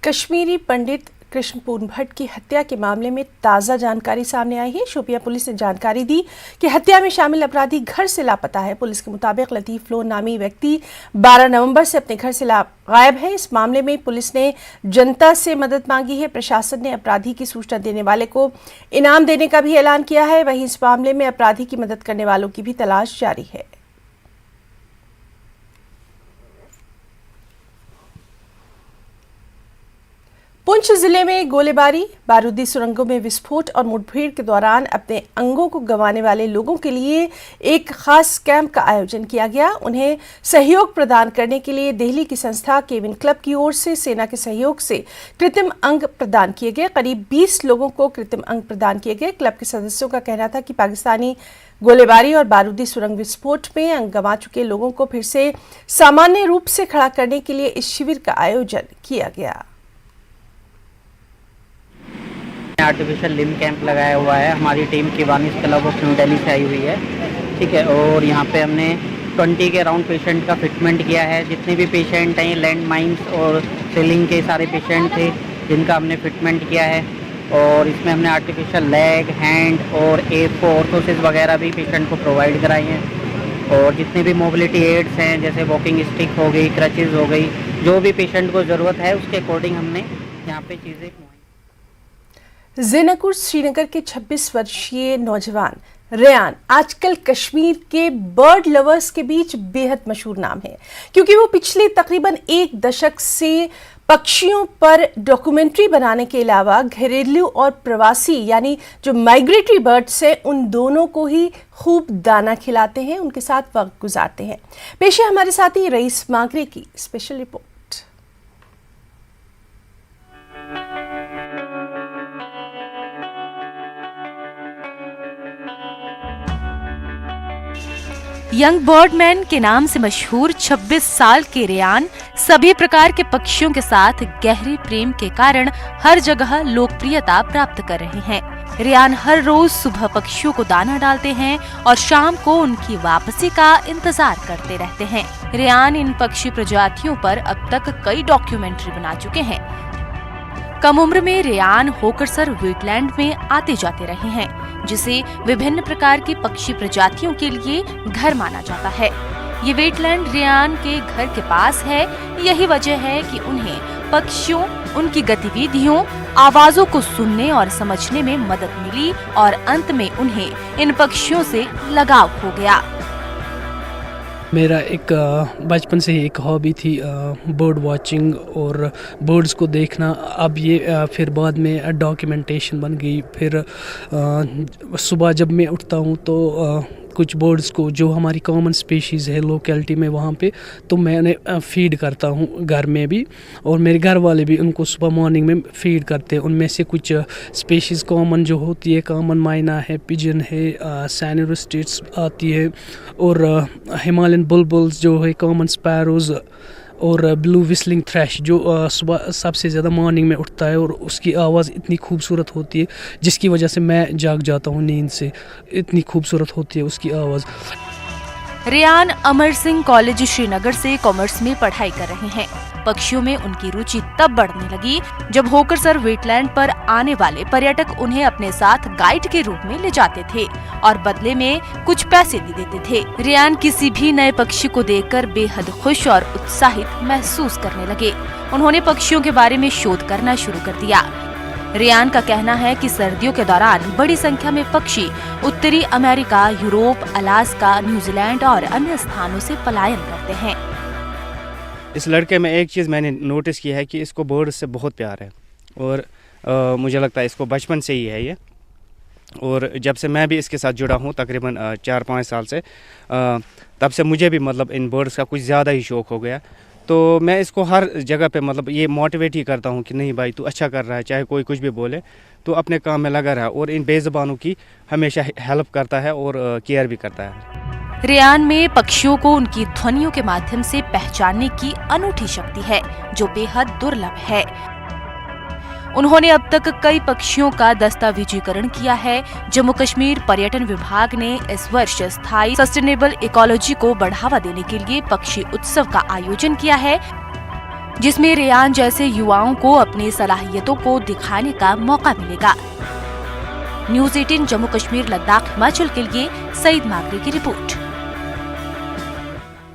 कश्मीरी पंडित कृष्णपूर्ण भट्ट की हत्या के मामले में ताज़ा जानकारी सामने आई है। शोपियां पुलिस ने जानकारी दी कि हत्या में शामिल अपराधी घर से लापता है। पुलिस के मुताबिक लतीफ लोन नामी व्यक्ति 12 नवंबर से अपने घर से गायब है। इस मामले में पुलिस ने जनता से मदद मांगी है। प्रशासन ने अपराधी की सूचना देने वाले को इनाम देने का भी ऐलान किया है। वहीं इस मामले में अपराधी की मदद करने वालों की भी तलाश जारी है। पुंछ जिले में गोलीबारी, बारूदी सुरंगों में विस्फोट और मुठभेड़ के दौरान अपने अंगों को गंवाने वाले लोगों के लिए एक खास कैंप का आयोजन किया गया। उन्हें सहयोग प्रदान करने के लिए दिल्ली की संस्था केविन क्लब की ओर से सेना के सहयोग से कृत्रिम अंग प्रदान किए गए। करीब 20 लोगों को कृत्रिम अंग प्रदान किए गए। क्लब के सदस्यों का कहना था कि पाकिस्तानी गोलीबारी और बारूदी सुरंग विस्फोट में अंग गंवा चुके लोगों को फिर से सामान्य रूप से खड़ा करने के लिए इस शिविर का आयोजन किया गया। आर्टिफिशियल लिम्ब कैंप लगाया हुआ है। हमारी team Kiwanis club of new Delhi से आई हुई है, ठीक है। और यहाँ पे हमने 20 के अराउंड पेशेंट का फिटमेंट किया है। जितने भी पेशेंट हैं, लैंड माइंस और सीलिंग के सारे पेशेंट थे जिनका हमने फिटमेंट किया है। और इसमें हमने आर्टिफिशियल लेग, हैंड और ऑर्थोसिस वगैरह भी पेशेंट को प्रोवाइड कराई हैं। और जितने भी मोबिलिटी एड्स हैं, जैसे वॉकिंग स्टिक हो गई, क्रचेज़ हो गई, जो भी पेशेंट को ज़रूरत है उसके अकॉर्डिंग हमने यहाँ पे चीज़ें। ज़ेनाकुर श्रीनगर के 26 वर्षीय नौजवान रेयान आजकल कश्मीर के बर्ड लवर्स के बीच बेहद मशहूर नाम है, क्योंकि वो पिछले तकरीबन 1 दशक से पक्षियों पर डॉक्यूमेंट्री बनाने के अलावा घरेलू और प्रवासी यानी जो माइग्रेटरी बर्ड्स हैं उन दोनों को ही खूब दाना खिलाते हैं, उनके साथ वक्त गुजारते हैं। पेश है हमारे साथी रईस मागरे की स्पेशल रिपोर्ट। यंग बर्डमैन के नाम से मशहूर 26 साल के रेयान सभी प्रकार के पक्षियों के साथ गहरे प्रेम के कारण हर जगह लोकप्रियता प्राप्त कर रहे हैं। रेयान हर रोज सुबह पक्षियों को दाना डालते हैं और शाम को उनकी वापसी का इंतजार करते रहते हैं। रेयान इन पक्षी प्रजातियों पर अब तक कई डॉक्यूमेंट्री बना चुके हैं। कम उम्र में रेयान होकरसर वेटलैंड में आते जाते रहे हैं, जिसे विभिन्न प्रकार की पक्षी प्रजातियों के लिए घर माना जाता है। ये वेटलैंड रेयान के घर के पास है। यही वजह है कि उन्हें पक्षियों, उनकी गतिविधियों, आवाजों को सुनने और समझने में मदद मिली और अंत में उन्हें इन पक्षियों से लगाव हो गया। मेरा एक बचपन से ही एक हॉबी थी बर्ड वाचिंग और बर्ड्स को देखना। अब ये फिर बाद में डॉक्यूमेंटेशन बन गई। फिर सुबह जब मैं उठता हूँ तो कुछ बर्ड्स को जो हमारी कॉमन स्पीशीज़ है लोकेलिटी में वहाँ पे, तो मैं उन्हें फीड करता हूँ घर में भी, और मेरे घर वाले भी उनको सुबह मॉर्निंग में फीड करते हैं। उनमें से कुछ स्पीशीज़ कॉमन जो होती है, कॉमन माइना है, पिजन है, सैनोरोस्टेट्स आती है, और हिमालयन बुलबुल्स जो है, कॉमन स्पैरोज़ और ब्लू विस्लिंग थ्रैश जो सुबह सबसे ज़्यादा मॉर्निंग में उठता है और उसकी आवाज़ इतनी खूबसूरत होती है जिसकी वजह से मैं जाग जाता हूँ नींद से। इतनी खूबसूरत होती है उसकी आवाज़। रेयान अमर सिंह कॉलेज श्रीनगर से कॉमर्स में पढ़ाई कर रहे हैं। पक्षियों में उनकी रुचि तब बढ़ने लगी जब होकरसर वेटलैंड पर आने वाले पर्यटक उन्हें अपने साथ गाइड के रूप में ले जाते थे और बदले में कुछ पैसे भी देते थे। रेयान किसी भी नए पक्षी को देखकर बेहद खुश और उत्साहित महसूस करने लगे। उन्होंने पक्षियों के बारे में शोध करना शुरू कर दिया। रेयान का कहना है कि सर्दियों के दौरान बड़ी संख्या में पक्षी उत्तरी अमेरिका, यूरोप, अलास्का, न्यूजीलैंड और अन्य स्थानों से पलायन करते हैं। इस लड़के में एक चीज़ मैंने नोटिस की है कि इसको बर्ड्स से बहुत प्यार है, और मुझे लगता है इसको बचपन से ही है ये। और जब से मैं भी इसके साथ जुड़ा हूँ तकरीबन 4-5 साल से, तब से मुझे भी मतलब इन बर्ड्स का कुछ ज़्यादा ही शौक़ हो गया। तो मैं इसको हर जगह पे मतलब ये मोटिवेट ही करता हूँ कि नहीं भाई तू अच्छा कर रहा है, चाहे कोई कुछ भी बोले, तो अपने काम में लगा रहा है। और इन बेज़ुबानों की हमेशा हेल्प करता है और केयर भी करता है। रेयान में पक्षियों को उनकी ध्वनियों के माध्यम से पहचानने की अनूठी शक्ति है जो बेहद दुर्लभ है। उन्होंने अब तक कई पक्षियों का दस्तावेजीकरण किया है। जम्मू कश्मीर पर्यटन विभाग ने इस वर्ष स्थायी सस्टेनेबल इकोलॉजी को बढ़ावा देने के लिए पक्षी उत्सव का आयोजन किया है। जिसमें रेयान जैसे युवाओं को अपनी सलाहियतों को दिखाने का मौका मिलेगा। न्यूज़ 18 जम्मू कश्मीर लद्दाख हिमाचल के लिए सईद माकरी की रिपोर्ट।